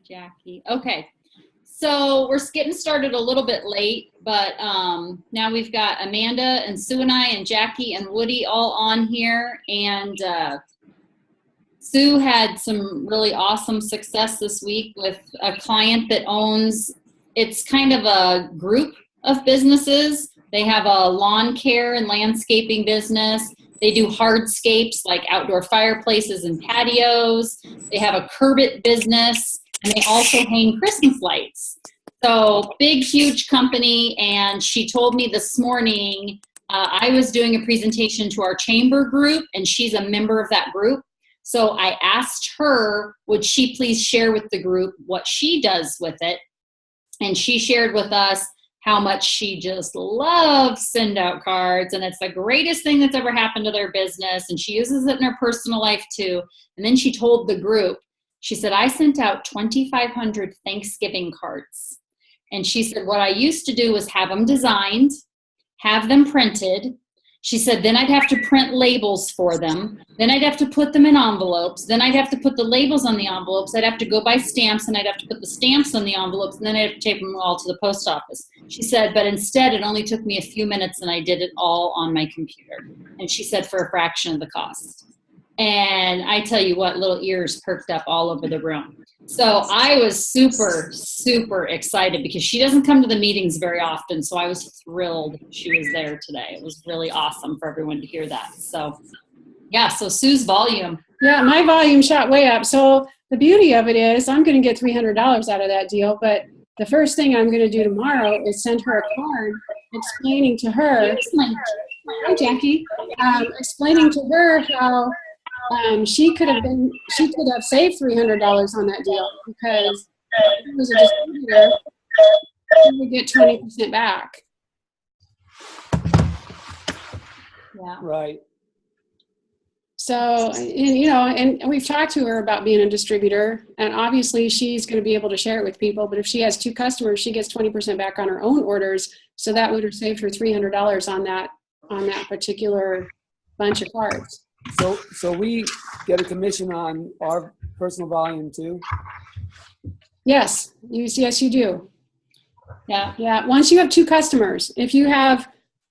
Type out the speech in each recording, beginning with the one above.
Jackie. Okay. So we're getting started a little bit late, but now we've got Amanda and Sue and I and Jackie and Woody all on here. And Sue had some really awesome success this week with a client that owns, it's kind of a group of businesses. They have a lawn care and landscaping business. They do hardscapes like outdoor fireplaces and patios. They have a Curbit business, and they also hang Christmas lights. So big, huge company. And she told me this morning, I was doing a presentation to our chamber group, and she's a member of that group. So I asked her, would she please share with the group what she does with it? And she shared with us how much she just loves send out cards, and it's the greatest thing that's ever happened to their business, and she uses it in her personal life too. And then she told the group, she said, I sent out 2,500 Thanksgiving cards. And she said, what I used to do was have them designed, have them printed. She said, then I'd have to print labels for them. Then I'd have to put them in envelopes. Then I'd have to put the labels on the envelopes. I'd have to go buy stamps, and I'd have to put the stamps on the envelopes, and then I'd have to tape them all to the post office. She said, but instead it only took me a few minutes, and I did it all on my computer. And she said, for a fraction of the cost. And I tell you what, little ears perked up all over the room. So I was super, super excited because she doesn't come to the meetings very often. So I was thrilled she was there today. It was really awesome for everyone to hear that. So yeah, so Sue's volume. Yeah, my volume shot way up. So the beauty of it is I'm going to get $300 out of that deal. But the first thing I'm going to do tomorrow is send her a card explaining to her, hi Jackie, explaining to her how she could have saved $300 on that deal, because if it was a distributor, she would get 20% back. Yeah. Right. So, and we've talked to her about being a distributor, and obviously she's going to be able to share it with people. But if she has 2 customers, she gets 20% back on her own orders. So that would have saved her $300 on that particular bunch of cards. So we get a commission on our personal volume too? Yes, yes, you do. Yeah. Yeah. Once you have 2 customers, if you have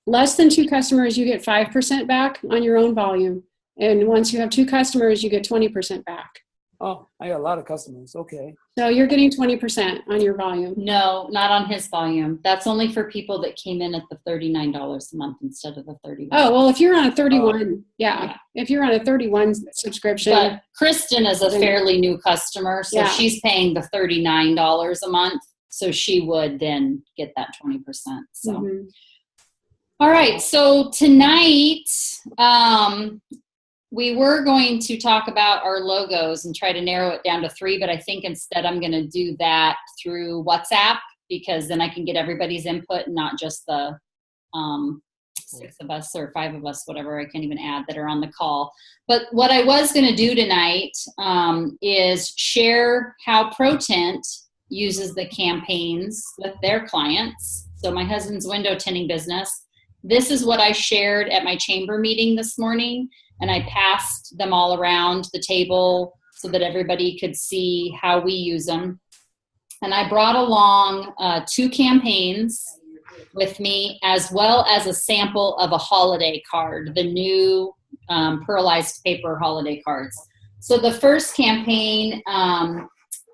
less than 2 customers, you get 5% back on your own volume. And once you have 2 customers, you get 20% back. Oh, I got a lot of customers. Okay. So you're getting 20% on your volume. No, not on his volume. That's only for people that came in at the $39 a month instead of the $31. Oh, well, if you're on a 31, yeah. If you're on a 31 subscription. But Kristen is a fairly new customer, so yeah. She's paying the $39 a month. So she would then get that 20%. So, mm-hmm. All right. So tonight, we were going to talk about our logos and try to narrow it down to 3, but I think instead I'm going to do that through WhatsApp, because then I can get everybody's input and not just the 6 of us or 5 of us, whatever I can't even add, that are on the call. But what I was going to do tonight is share how ProTint uses the campaigns with their clients. So my husband's window tinting business. This is what I shared at my chamber meeting this morning. And I passed them all around the table so that everybody could see how we use them. And I brought along 2 campaigns with me, as well as a sample of a holiday card, the new pearlized paper holiday cards. So the first campaign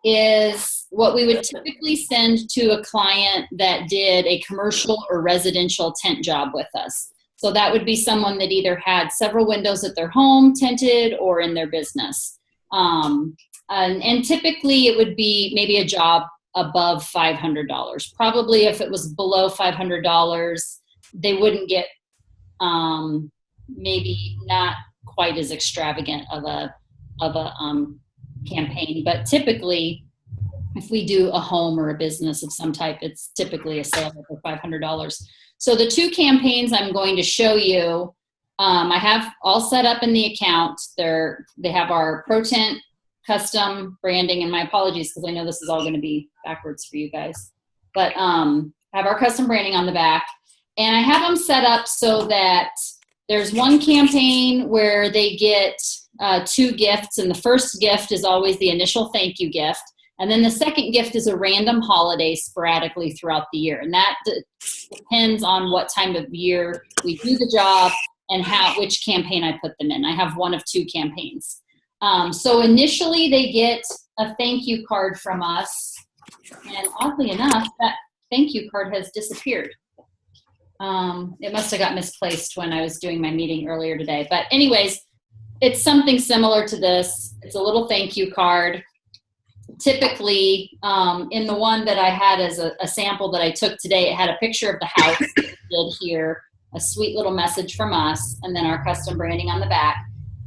is what we would typically send to a client that did a commercial or residential tint job with us. So that would be someone that either had several windows at their home tinted or in their business. And typically it would be maybe a job above $500. Probably if it was below $500, they wouldn't get maybe not quite as extravagant of a campaign. But typically, if we do a home or a business of some type, it's typically a sale for $500. So the 2 campaigns I'm going to show you, I have all set up in the account. They have our ProTint custom branding, and my apologies because I know this is all going to be backwards for you guys. But I have our custom branding on the back, and I have them set up so that there's one campaign where they get 2 gifts, and the first gift is always the initial thank you gift. And then the second gift is a random holiday sporadically throughout the year. And that depends on what time of year we do the job and which campaign I put them in. I have one of two campaigns. So initially they get a thank you card from us. And oddly enough, that thank you card has disappeared. It must have got misplaced when I was doing my meeting earlier today. But anyways, it's something similar to this. It's a little thank you card. Typically, in the one that I had as a sample that I took today, it had a picture of the house that we did here, a sweet little message from us, and then our custom branding on the back.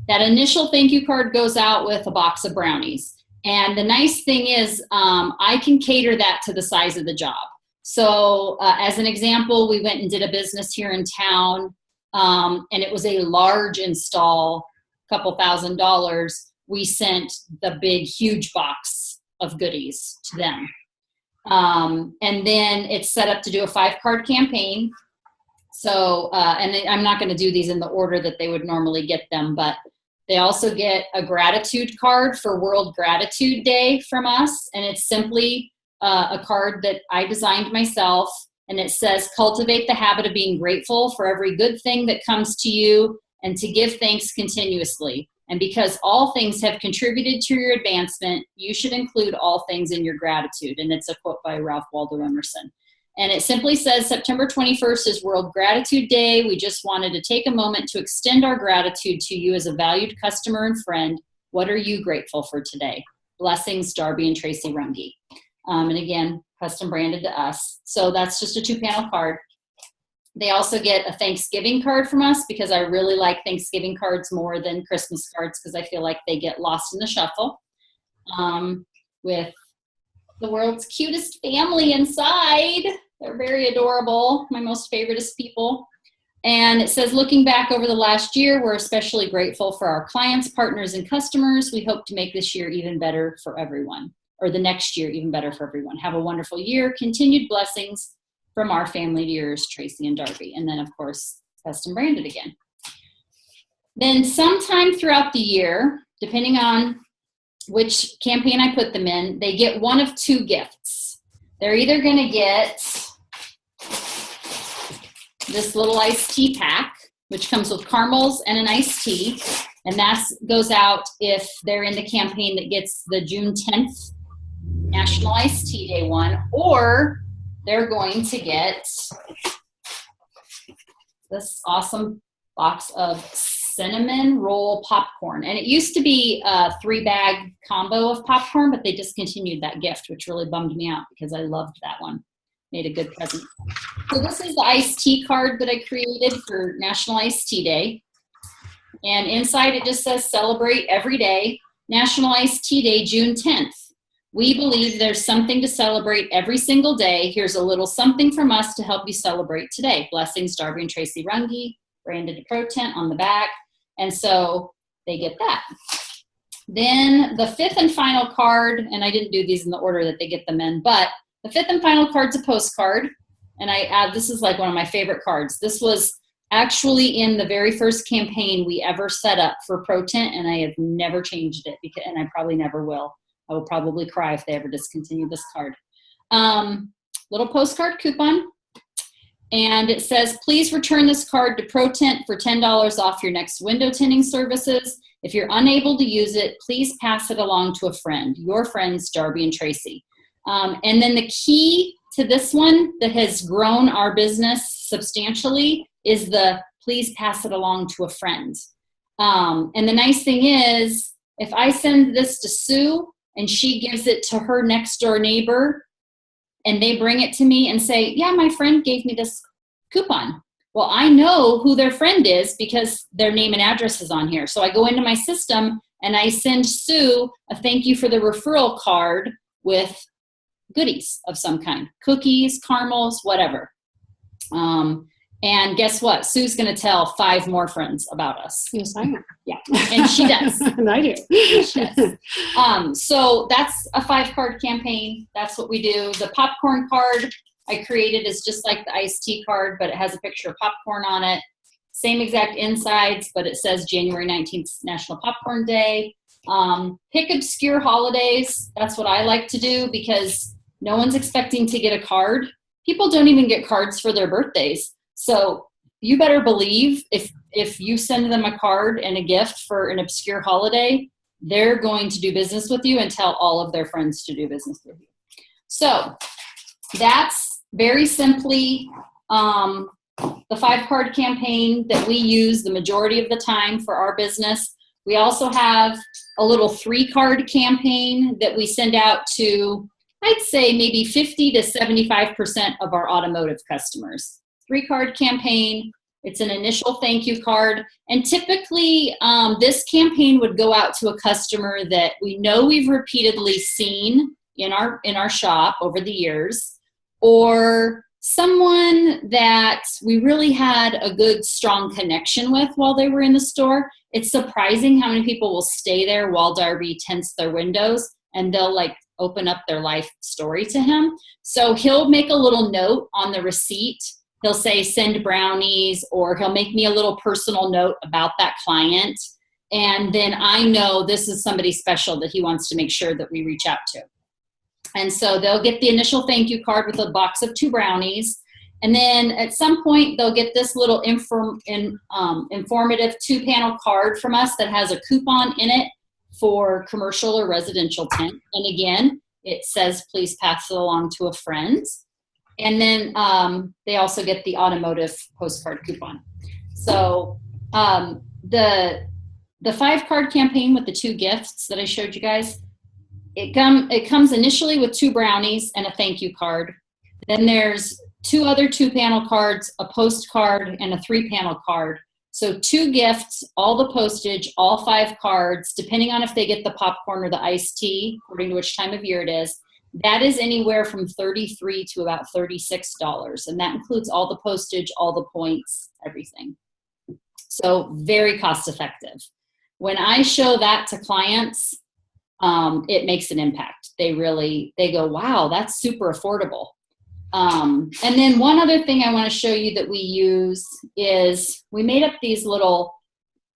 That initial thank you card goes out with a box of brownies. And the nice thing is I can cater that to the size of the job. So as an example, we went and did a business here in town, and it was a large install, couple $1,000. We sent the big, huge box of goodies to them. And then it's set up to do a 5-card campaign. So, and I'm not going to do these in the order that they would normally get them, but they also get a gratitude card for World Gratitude Day from us. And it's simply a card that I designed myself. And it says, cultivate the habit of being grateful for every good thing that comes to you and to give thanks continuously. And because all things have contributed to your advancement, you should include all things in your gratitude. And it's a quote by Ralph Waldo Emerson. And it simply says, September 21st is World Gratitude Day. We just wanted to take a moment to extend our gratitude to you as a valued customer and friend. What are you grateful for today? Blessings, Darby and Tracy Runge. And again, custom branded to us. So that's just a 2-panel card. They also get a Thanksgiving card from us because I really like Thanksgiving cards more than Christmas cards because I feel like they get lost in the shuffle. With the world's cutest family inside. They're very adorable, my most favoriteest people. And it says, looking back over the last year, we're especially grateful for our clients, partners, and customers. We hope to make this year even better for everyone, or the next year even better for everyone. Have a wonderful year. Continued blessings from our family to yours, Tracy and Darby. And then, of course, custom branded again. Then sometime throughout the year, depending on which campaign I put them in, they get one of two gifts. They're either going to get this little iced tea pack, which comes with caramels and an iced tea, and that goes out if they're in the campaign that gets the June 10th National Iced Tea Day one, or they're going to get this awesome box of cinnamon roll popcorn. And it used to be a 3-bag combo of popcorn, but they discontinued that gift, which really bummed me out because I loved that one. Made a good present. So this is the iced tea card that I created for National Iced Tea Day. And inside it just says, celebrate every day, National Iced Tea Day, June 10th. We believe there's something to celebrate every single day. Here's a little something from us to help you celebrate today. Blessings, Darby and Tracy Runge, branded to ProTent on the back. And so they get that. Then the 5th and final card, and I didn't do these in the order that they get them in, but the 5th and final card's a postcard. And this is like one of my favorite cards. This was actually in the very first campaign we ever set up for ProTent, and I have never changed it, and I probably never will. I will probably cry if they ever discontinue this card. Little postcard coupon. And it says, please return this card to ProTent for $10 off your next window tinting services. If you're unable to use it, please pass it along to a friend. Your friends, Darby and Tracy. And then the key to this one that has grown our business substantially is the please pass it along to a friend. And the nice thing is, if I send this to Sue and she gives it to her next door neighbor, and they bring it to me and say, yeah, my friend gave me this coupon. Well, I know who their friend is because their name and address is on here. So I go into my system and I send Sue a thank you for the referral card with goodies of some kind, cookies, caramels, whatever. And guess what? Sue's going to tell 5 more friends about us. Yes, I am. Yeah, and she does. And I do. She does. So that's a 5-card campaign. That's what we do. The popcorn card I created is just like the iced tea card, but it has a picture of popcorn on it. Same exact insides, but it says January 19th, National Popcorn Day. Pick obscure holidays. That's what I like to do because no one's expecting to get a card. People don't even get cards for their birthdays. So you better believe if you send them a card and a gift for an obscure holiday, they're going to do business with you and tell all of their friends to do business with you. So that's very simply the 5-card campaign that we use the majority of the time for our business. We also have a little 3-card campaign that we send out to, I'd say maybe 50 to 75% of our automotive customers. 3-card campaign. It's an initial thank you card. And typically this campaign would go out to a customer that we know we've repeatedly seen in our shop over the years, or someone that we really had a good, strong connection with while they were in the store. It's surprising how many people will stay there while Darby tints their windows, and they'll like open up their life story to him. So he'll make a little note on the receipt. He'll say, send brownies, or he'll make me a little personal note about that client. And then I know this is somebody special that he wants to make sure that we reach out to. And so they'll get the initial thank you card with a box of 2 brownies. And then at some point, they'll get this little informative 2-panel card from us that has a coupon in it for commercial or residential tint. And again, it says, please pass it along to a friend. And then they also get the automotive postcard coupon. So the 5-card campaign with the 2 gifts that I showed you guys, it comes initially with 2 brownies and a thank you card. Then there's 2 other 2-panel cards, a postcard, and a 3-panel card. So 2 gifts, all the postage, all 5 cards, depending on if they get the popcorn or the iced tea, according to which time of year it is. That is anywhere from $33 to about $36. And that includes all the postage, all the points, everything. So very cost effective. When I show that to clients, it makes an impact. They go, wow, that's super affordable. And then one other thing I want to show you that we use is we made up these little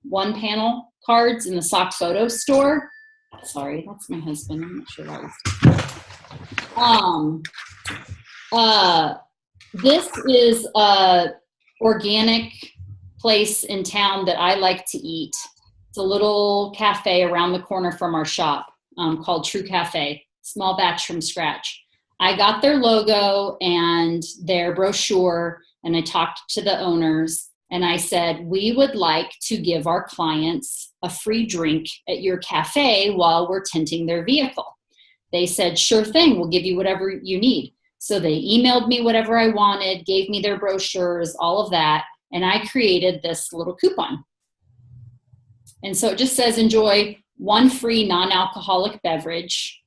1-panel cards in the Sock Photo store. Sorry, that's my husband. I'm not sure why. This is a organic place in town that I like to eat. It's a little cafe around the corner from our shop called True Cafe, small batch from scratch. I got their logo and their brochure, and I talked to the owners, and I said, we would like to give our clients a free drink at your cafe while we're tinting their vehicle. They said, sure thing, we'll give you whatever you need. So they emailed me whatever I wanted, gave me their brochures, all of that, and I created this little coupon. And so it just says, enjoy 1 free non-alcoholic beverage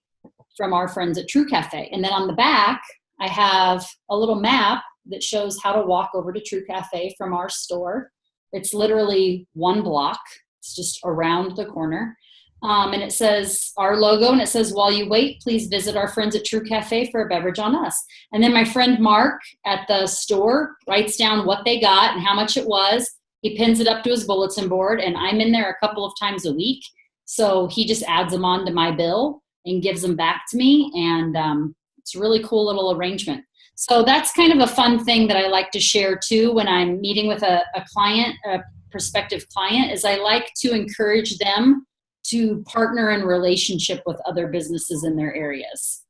from our friends at True Cafe. And then on the back, I have a little map that shows how to walk over to True Cafe from our store. It's literally 1 block. It's just around the corner. And it says our logo, and it says, while you wait, please visit our friends at True Cafe for a beverage on us. And then my friend Mark at the store writes down what they got and how much it was. He pins it up to his bulletin board, and I'm in there a couple of times a week. So he just adds them on to my bill and gives them back to me. And it's a really cool little arrangement. So that's kind of a fun thing that I like to share too when I'm meeting with a client, a prospective client, is I like to encourage them to partner in relationship with other businesses in their areas.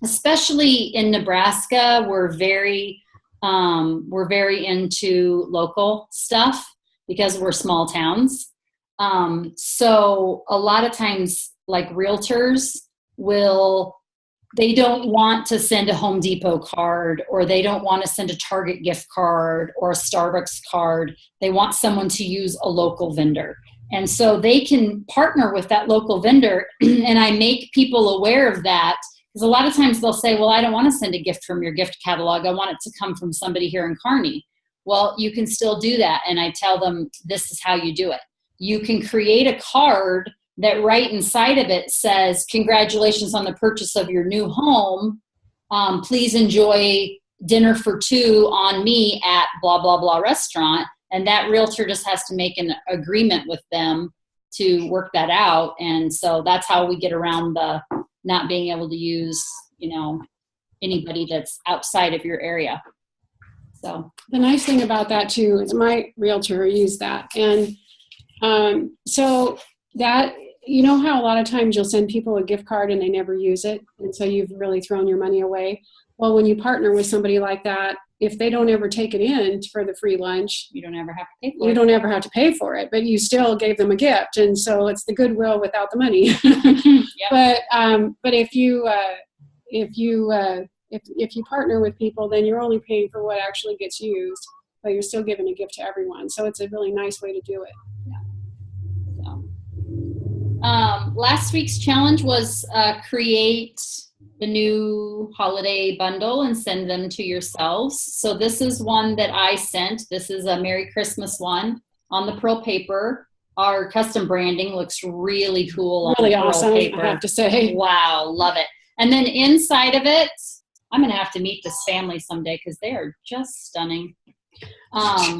Especially in Nebraska, we're very into local stuff because we're small towns. So a lot of times, like realtors they don't want to send a Home Depot card, or they don't want to send a Target gift card or a Starbucks card. They want someone to use a local vendor. And so they can partner with that local vendor, and I make people aware of that. Because a lot of times they'll say, well, I don't want to send a gift from your gift catalog. I want it to come from somebody here in Kearney. Well, you can still do that. And I tell them, this is how you do it. You can create a card that right inside of it says, congratulations on the purchase of your new home. Please enjoy dinner for 2 on me at blah, blah, blah restaurant. And that realtor just has to make an agreement with them to work that out. And so that's how we get around the not being able to use, anybody that's outside of your area. So the nice thing about that too is my realtor used that. And so that, how a lot of times you'll send people a gift card and they never use it. And so you've really thrown your money away. Well, when you partner with somebody like that, if they don't ever take it in for the free lunch, you don't ever have to pay for it. You don't ever have to pay for it, but you still gave them a gift. And so it's the goodwill without the money. Yep. But if you partner with people, then you're only paying for what actually gets used, but you're still giving a gift to everyone. So it's a really nice way to do it. Yeah. So, last week's challenge was create the new holiday bundle and send them to yourselves. So this is one that I sent. This is a Merry Christmas one on the Pearl paper. Our custom branding looks really cool. Really on the awesome, Pearl paper. I have to say. Wow, love it. And then inside of it, I'm going to have to meet this family someday because they are just stunning.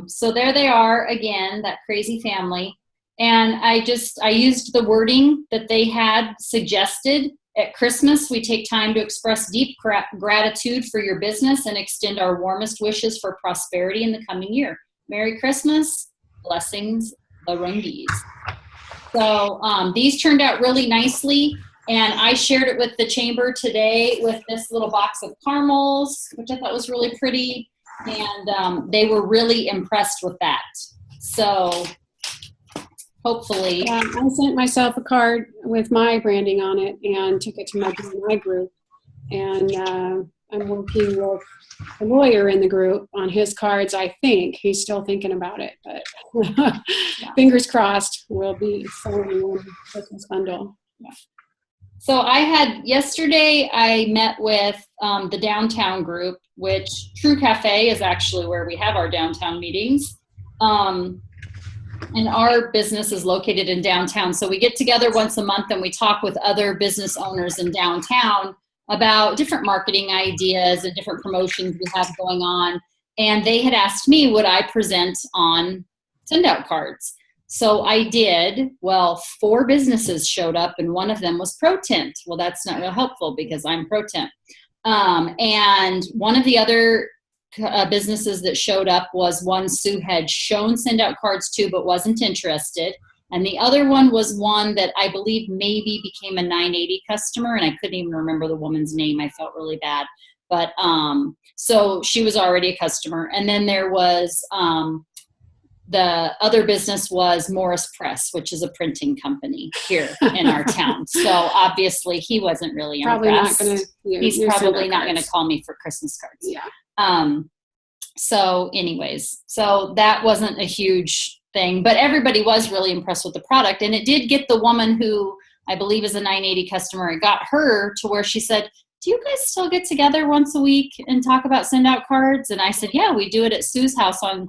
So there they are again, that crazy family. And I used the wording that they had suggested. At Christmas, we take time to express deep gratitude for your business and extend our warmest wishes for prosperity in the coming year. Merry Christmas, blessings, the Rungies. So these turned out really nicely, and I shared it with the chamber today with this little box of caramels, which I thought was really pretty, and they were really impressed with that. So hopefully. I sent myself a card with my branding on it and took it to my BNI group. And I'm working with a lawyer in the group on his cards, I think. He's still thinking about it, but fingers crossed, we'll be selling one Christmas bundle. Yeah. So yesterday I met with the downtown group, which True Cafe is actually where we have our downtown meetings. And our business is located in downtown. So we get together once a month and we talk with other business owners in downtown about different marketing ideas and different promotions we have going on. And they had asked me, would I present on send out cards? So I did. Well, 4 businesses showed up and one of them was ProTint. Well, that's not real helpful because I'm ProTint. And one of the other businesses that showed up was one Sue had shown send out cards to but wasn't interested, and the other one was one that I believe maybe became a 980 customer, and I couldn't even remember the woman's name. I felt really bad, but so she was already a customer. And then there was the other business was Morris Press, which is a printing company here in our town. So obviously he wasn't really impressed. He's probably not going to call me for Christmas cards. Yeah. So anyways, so that wasn't a huge thing, but everybody was really impressed with the product. And it did get the woman who I believe is a 980 customer. It got her to where she said, do you guys still get together once a week and talk about send out cards? And I said, yeah, we do it at Sue's house on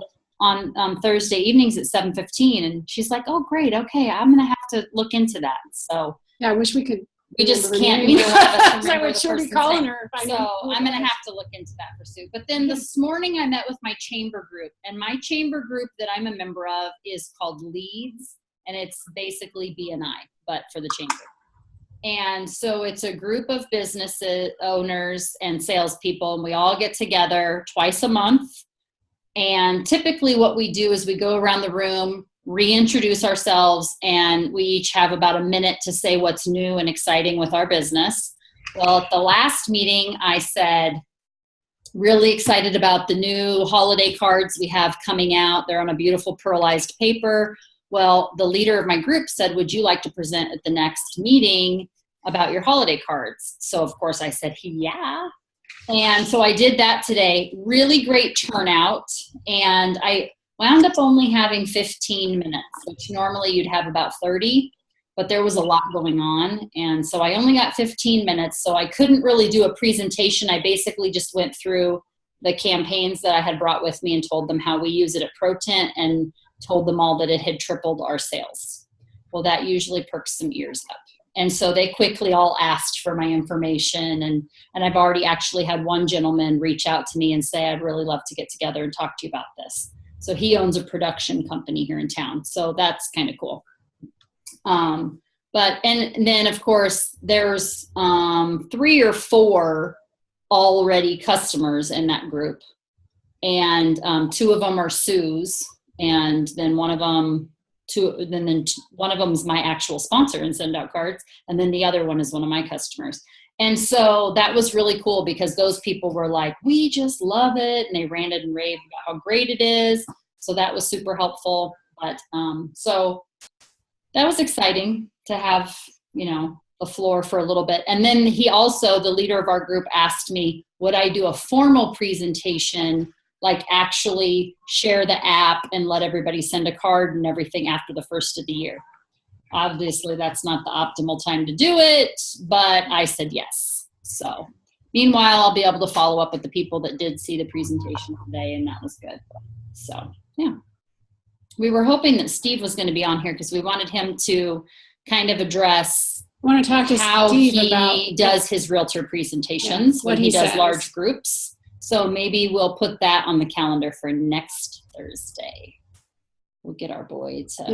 Thursday evenings at 7:15. And she's like, oh, great. Okay. I'm going to have to look into that. So yeah, I wish we could. We just can't. I would sure be calling her. So I'm going to have to look into that for Sue. But then this morning I met with my chamber group, and my chamber group that I'm a member of is called Leads, and it's basically BNI, but for the chamber. And so it's a group of business owners and salespeople, and we all get together twice a month. And typically what we do is we go around the room, reintroduce ourselves, and we each have about a minute to say what's new and exciting with our business. Well, at the last meeting, I said, really excited about the new holiday cards we have coming out. They're on a beautiful pearlized paper. Well, the leader of my group said, would you like to present at the next meeting about your holiday cards? So of course I said, yeah. And so I did that today. Really great turnout. And I wound up only having 15 minutes, which normally you'd have about 30, but there was a lot going on. And so I only got 15 minutes, so I couldn't really do a presentation. I basically just went through the campaigns that I had brought with me and told them how we use it at ProTint and told them all that it had tripled our sales. Well, that usually perks some ears up. And so they quickly all asked for my information. And I've already actually had one gentleman reach out to me and say, I'd really love to get together and talk to you about this. So he owns a production company here in town. So that's kind of cool. And then of course there's 3 or 4 already customers in that group, and 2 of them are Sue's, and then one of them one of them is my actual sponsor and send out cards, and then the other one is one of my customers. And so that was really cool because those people were like, we just love it, and they ranted and raved about how great it is. So that was super helpful. But so that was exciting to have, the floor for a little bit. And then he also, the leader of our group, asked me, would I do a formal presentation, like actually share the app and let everybody send a card and everything after the first of the year? Obviously, that's not the optimal time to do it, but I said yes. So meanwhile, I'll be able to follow up with the people that did see the presentation today, and that was good. So, yeah. We were hoping that Steve was going to be on here because we wanted him to kind of address I want to talk to how Steve he about does his realtor presentations when he does says. large groups. So maybe we'll put that on the calendar for next Thursday. We'll get our boy to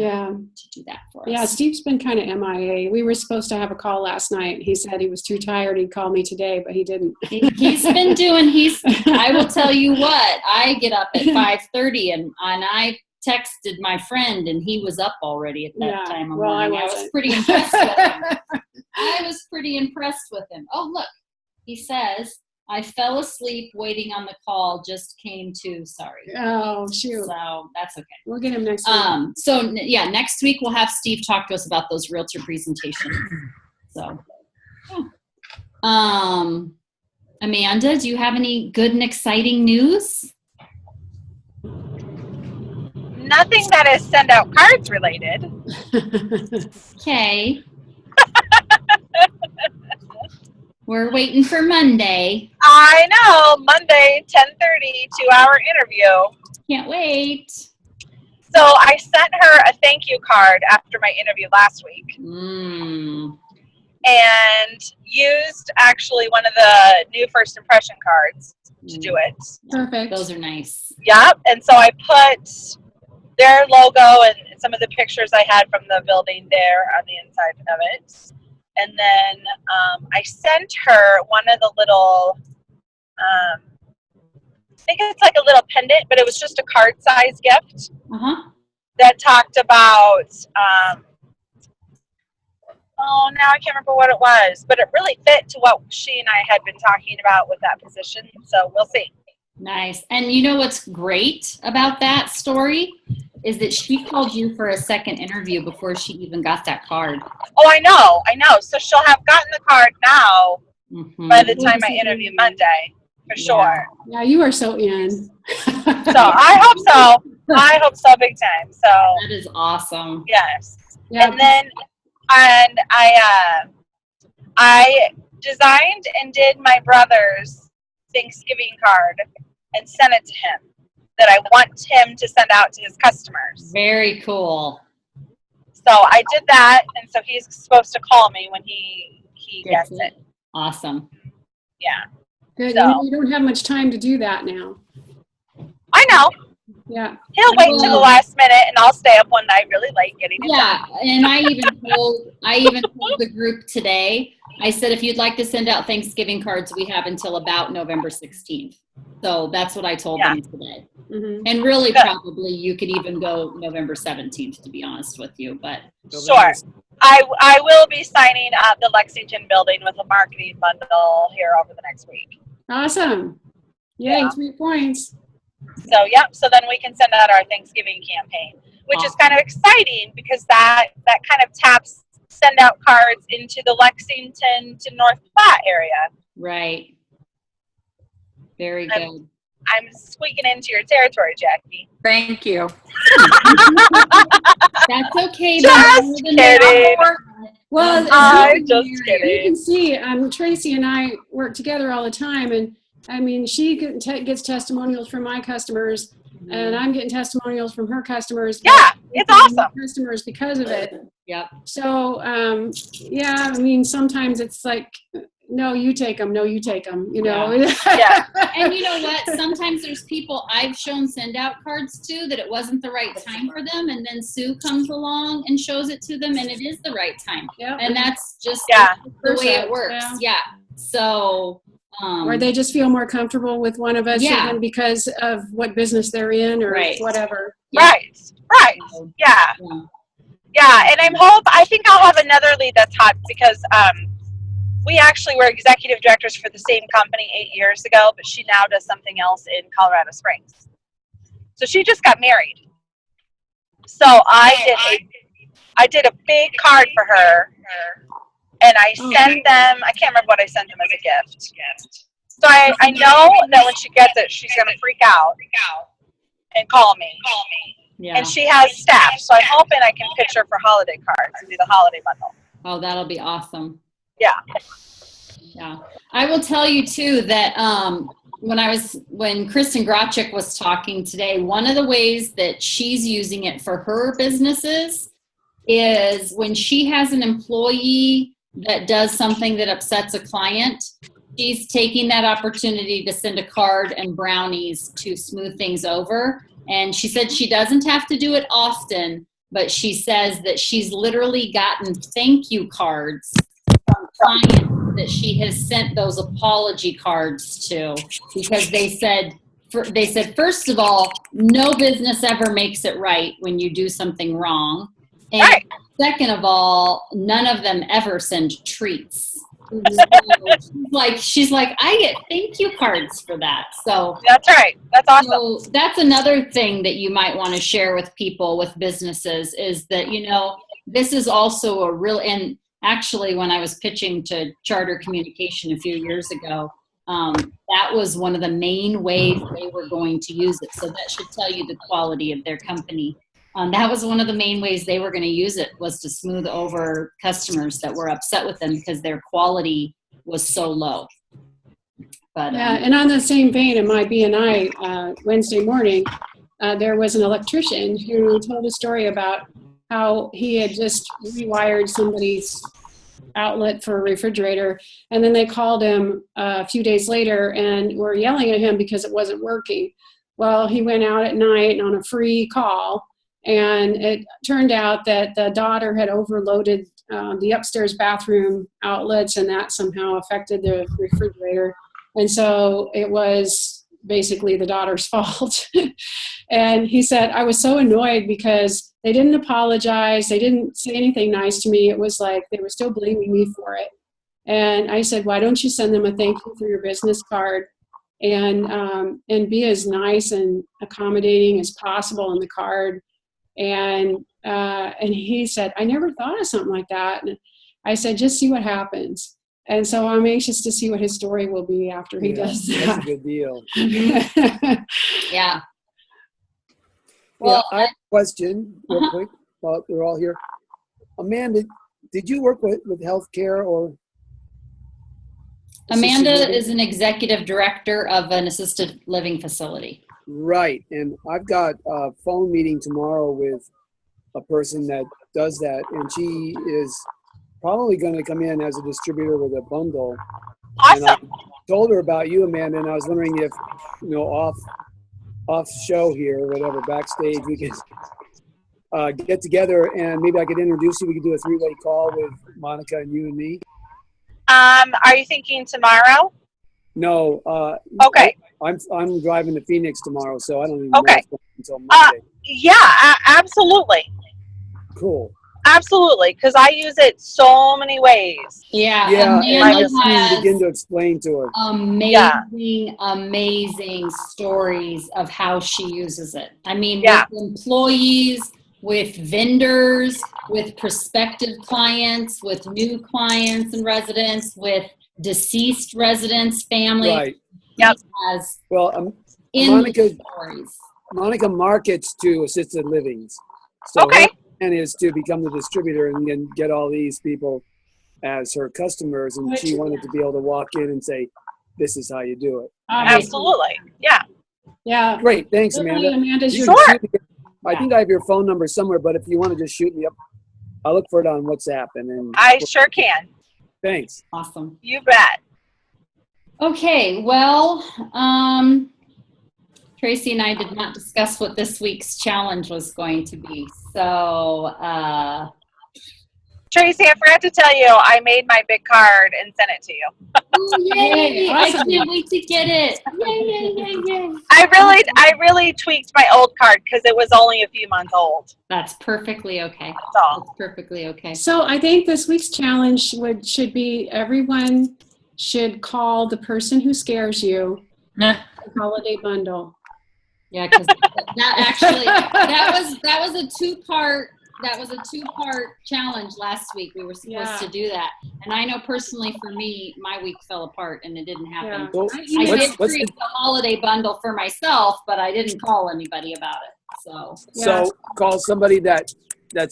do that for us. Yeah, Steve's been kind of MIA. We were supposed to have a call last night. He said he was too tired. He'd call me today, but he didn't. He's been doing, I will tell you what, I get up at 5:30 and I texted my friend and he was up already at that time of morning. I was pretty impressed with him. Oh, look, he says, I fell asleep waiting on the call, just came to, sorry. Oh, shoot. So that's okay. We'll get him next week. So yeah, next week we'll have Steve talk to us about those realtor presentations. So, yeah. Amanda, do you have any good and exciting news? Nothing that is send out cards related. Okay. We're waiting for Monday. I know, Monday, 10:30, 2-hour interview. Can't wait. So I sent her a thank you card after my interview last week. And used actually one of the new first impression cards to do it. Perfect. Those are nice. Yep. And so I put their logo and some of the pictures I had from the building there on the inside of it. And then I sent her one of the little, I think it's like a little pendant, but it was just a card size gift that talked about, now I can't remember what it was, but it really fit to what she and I had been talking about with that position. So we'll see. Nice. And you know what's great about that story is that she called you for a second interview before she even got that card. Oh, I know. So she'll have gotten the card now by the time I interview Monday, for sure. Yeah, you are so in. So I hope so. I hope so big time. So that is awesome. Yes. Yeah. And then I designed and did my brother's Thanksgiving card and sent it to him that I want him to send out to his customers. Very cool. So I did that, and so he's supposed to call me when he gets it. Awesome. Yeah. Good. So, you don't have much time to do that now. I know. Yeah. He'll wait till the last minute, and I'll stay up one night really late getting it done. And I even told the group today, I said, if you'd like to send out Thanksgiving cards, we have until about November 16th. So that's what I told them today. And really, probably you could even go November 17th, to be honest with you. But sure. I will be signing up the Lexington building with a marketing bundle here over the next week. Awesome. Yay, 3 points. So, yep. So then we can send out our Thanksgiving campaign, which is kind of exciting because that kind of taps send out cards into the Lexington to North Platte area. Right. Very good. I'm squeaking into your territory, Jackie. Thank you. That's okay. Just kidding. Well, I'm just kidding. You can see Tracy and I work together all the time, and I mean, she gets testimonials from my customers, and I'm getting testimonials from her customers. Yeah, it's awesome. Customers because of it. Yep. So, yeah, I mean, sometimes it's like, no, you take them. No, you take them. You know. Yeah. And you know what? Sometimes there's people I've shown send out cards to that it wasn't the right time for them, and then Sue comes along and shows it to them, and it is the right time. Yep. And that's just Yeah. the way it works. Yeah. So. Or they just feel more comfortable with one of us, Yeah. even because of what business they're in or Right. whatever. Yeah. Right. Yeah. Yeah. And I think I'll have another lead that's hot because we actually were executive directors for the same company 8 years ago, but she now does something else in Colorado Springs. So she just got married. So I did a big card for her, and I sent them, I can't remember what I sent them as a gift. So I know that when she gets it, she's going to freak out and call me. Yeah. And she has staff, so I'm hoping I can pitch her for holiday cards and do the holiday bundle. Oh, that'll be awesome. Yeah. Yeah. I will tell you too that when Kristen Grachik was talking today, one of the ways that she's using it for her businesses is when she has an employee that does something that upsets a client, she's taking that opportunity to send a card and brownies to smooth things over. And she said she doesn't have to do it often, but she says that she's literally gotten thank you cards from clients that she has sent those apology cards to, because they said, first of all, no business ever makes it right when you do something wrong. And Right. second of all, none of them ever send treats. She's like, I get thank you cards for that. So That's right. That's awesome. so that's another thing that you might want to share with people with businesses is that, this is also a real, and actually when I was pitching to Charter Communication a few years ago, that was one of the main ways they were going to use it. So that should tell you the quality of their company. That was one of the main ways they were going to use it, was to smooth over customers that were upset with them because their quality was so low. But Yeah, and on the same vein, in my BNI Wednesday morning, there was an electrician who told a story about how he had just rewired somebody's outlet for a refrigerator, and then they called him a few days later and were yelling at him because it wasn't working. Well, he went out at night on a free call, and it turned out that the daughter had overloaded the upstairs bathroom outlets, and that somehow affected the refrigerator. And so it was basically the daughter's fault. And he said, I was so annoyed because they didn't apologize. They didn't say anything nice to me. It was like they were still blaming me for it. And I said, why don't you send them a thank you for your business card and be as nice and accommodating as possible in the card. And he said, I never thought of something like that. And I said, just see what happens. And so I'm anxious to see what his story will be after he does that. That's a good deal. yeah. Well, I have a question real quick while we're all here. Amanda, did you work with healthcare or? Amanda is an executive director of an assisted living facility. Right. And I've got a phone meeting tomorrow with a person that does that. And she is probably going to come in as a distributor with a bundle. Awesome. And I told her about you, Amanda, and I was wondering if, off show here or whatever, backstage, we could get together and maybe I could introduce you. We could do a three-way call with Monica and you and me. Are you thinking tomorrow? No. Okay. I'm driving to Phoenix tomorrow, so I don't even Okay. know until Monday. Yeah, absolutely. Cool. Absolutely, because I use it so many ways. Yeah. Yeah, and I just Amanda begin to explain to her. amazing stories of how she uses it. I mean, Yeah. with employees, with vendors, with prospective clients, with new clients and residents, with deceased residents, family. Right. Yep. Has Well, endless stories. Monica markets to assisted livings. So Okay. her plan is to become the distributor and then get all these people as her customers. And she wanted to be able to walk in and say, this is how you do it. Absolutely. Yeah. Yeah. Great. Thanks, Amanda. Amanda's You your can shoot me- I think I have your phone number somewhere, but if you want to just shoot me up, I'll look for it on WhatsApp. And then I sure can. Thanks. Awesome. You bet. Okay, well, Tracy and I did not discuss what this week's challenge was going to be. So, Tracy, I forgot to tell you, I made my big card and sent it to you. yay! Yay, awesome. I can't wait to get it. Yay. I really tweaked my old card because it was only a few months old. That's perfectly okay. That's all. That's perfectly okay. So I think this week's challenge should be everyone should call the person who scares you Nah. the holiday bundle. Yeah, because that was a two-part challenge last week. We were supposed to do that, and I know personally for me, my week fell apart and it didn't happen. Yeah. Well, I did what's create the holiday bundle for myself, but I didn't call anybody about it. So So call somebody that's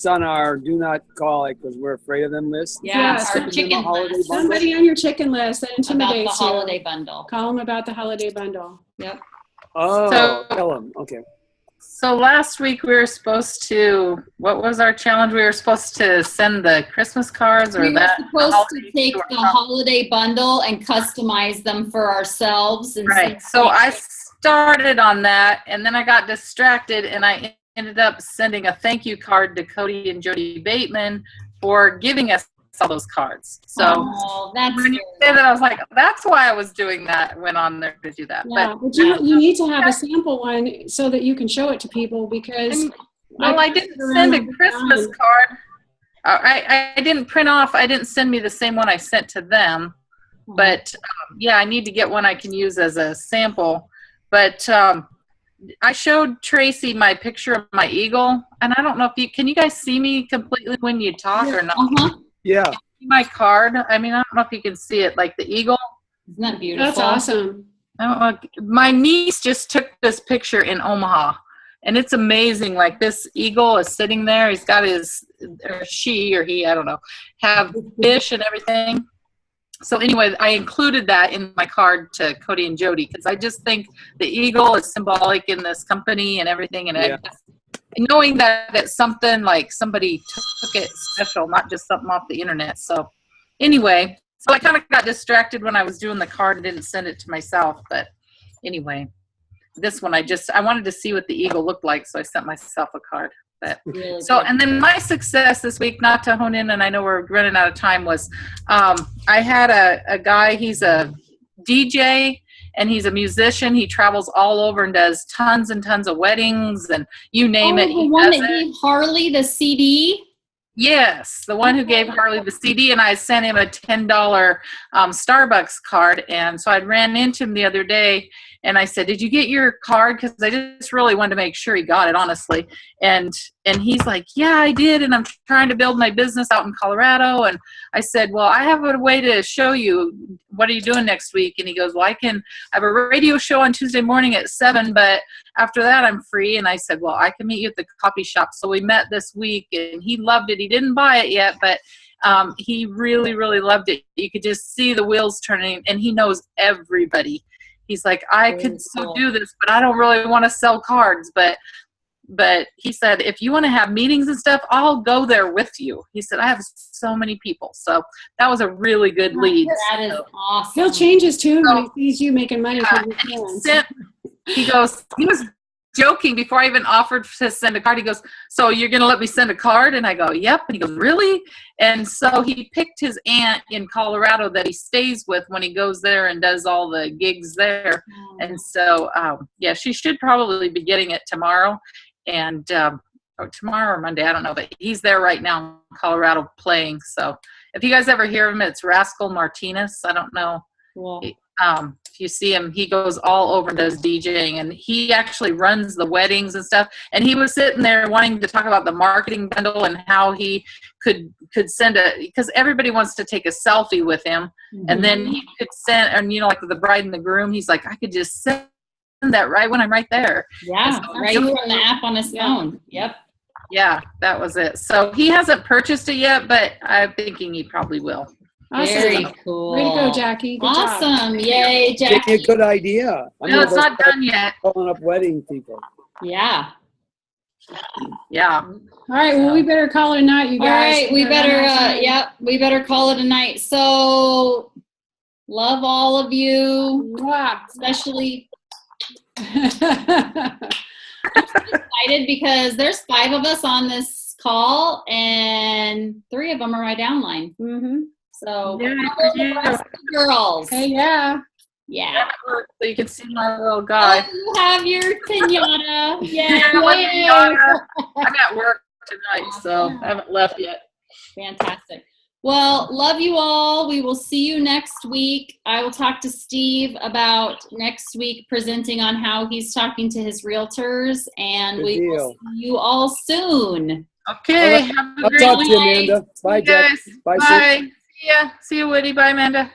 on our do not call it because we're afraid of them list. yeah, Yes. our chicken Holiday list bundle? Somebody on your chicken list that about the intimidates you. holiday bundle. Call them about the holiday bundle. Yep. Oh, So- tell them. Okay. So last week we were supposed to, what was our challenge? We were supposed to send the Christmas cards or We were that. supposed to holiday take to the our- holiday bundle and customize them for ourselves. And Right. So I started on that and then I got distracted and I ended up sending a thank you card to Cody and Jody Bateman for giving us all those cards. So oh, that's when you very said that, I was like, that's why I was doing that, went on there to do that. Yeah, but you need to have a sample one so that you can show it to people because Well, I didn't send a Christmas card. I didn't print off. I didn't send me the same one I sent to them. But yeah, I need to get one I can use as a sample. But I showed Tracy my picture of my eagle, and I don't know if can you guys see me completely when you talk or not? Uh-huh. Yeah. My card. I mean, I don't know if you can see it, like the eagle. Isn't that beautiful? that's awesome. I don't know. My niece just took this picture in Omaha, and it's amazing. Like this eagle is sitting there. He's got his, or she, or he, I don't know, have fish and everything. So anyway, I included that in my card to Cody and Jody because I just think the eagle is symbolic in this company and everything. And Yeah. knowing that it's something like somebody took it special, not just something off the internet. So anyway, so I kind of got distracted when I was doing the card and didn't send it to myself. But anyway, this one I wanted to see what the eagle looked like, so I sent myself a card. But Really so, good. and then my success this week, not to hone in, and I know we're running out of time, was I had a guy, he's a DJ and he's a musician. He travels all over and does tons and tons of weddings and you name it. the He one does that it. gave Harley the CD. Yes, the one who gave Harley the CD, and I sent him a $10 Starbucks card. And so I ran into him the other day, and I said, "Did you get your card?" Because I just really wanted to make sure he got it, honestly. And he's like, "Yeah, I did, and I'm trying to build my business out in Colorado." And I said, "Well, I have a way to show you. What are you doing next week?" And he goes, "Well, I have a radio show on Tuesday morning at 7, but after that I'm free." And I said, "Well, I can meet you at the coffee shop." So we met this week, and he loved it. He didn't buy it yet, but he really, really loved it. You could just see the wheels turning, and he knows everybody. He's like, "I Very could still cool. do this, but I don't really want to sell cards." But he said, "If you want to have meetings and stuff, I'll go there with you." He said, "I have so many people." So that was a really good lead. That is awesome. He'll change his tune when he sees you making money Yeah, from your and fans. he was joking before I even offered to send a card. He goes, "So you're going to let me send a card?" And I go, "Yep." And he goes, "Really?" And so he picked his aunt in Colorado that he stays with when he goes there and does all the gigs there. And so, yeah, she should probably be getting it tomorrow. And or tomorrow or Monday, I don't know. But he's there right now in Colorado playing. So if you guys ever hear him, it's Rascal Martinez. I don't know. Cool. If you see him, he goes all over and does DJing, and he actually runs the weddings and stuff. And he was sitting there wanting to talk about the marketing bundle and how he could send because everybody wants to take a selfie with him, and then he could send, and like the bride and the groom, he's like, "I could just send that right when I'm right there." Yeah, So- right from the app on his phone. Yep. Yeah, that was it. So he hasn't purchased it yet, but I'm thinking he probably will. Very Awesome. cool. Way to go, Jackie. Good job. Awesome. Yay, Give me a Jackie. good idea. I'm No, gonna it's go not start done yet. calling up wedding people. Yeah. Yeah. All right, well, we better call it a night, you All guys. right, we better, we better call it a night. So, love all of you, Mwah. especially excited because there's 5 of us on this call and 3 of them are my downline. Mhm. So, Yeah, hello, yeah. Nebraska girls. Hey, yeah. Yeah. So you can see my little guy. Oh, you have your pinata. Yeah, Yeah. my Yay. pinata. I'm at work tonight, so I haven't left yet. Fantastic. Well, love you all. We will see you next week. I will talk to Steve about next week presenting on how he's talking to his realtors, and Good we will deal. see you all soon. Okay, All right. have a I'll great talk to you, week. Amanda. Bye, You Jack. guys. Bye, Sue. Bye. See ya. See you, Woody. Bye, Amanda.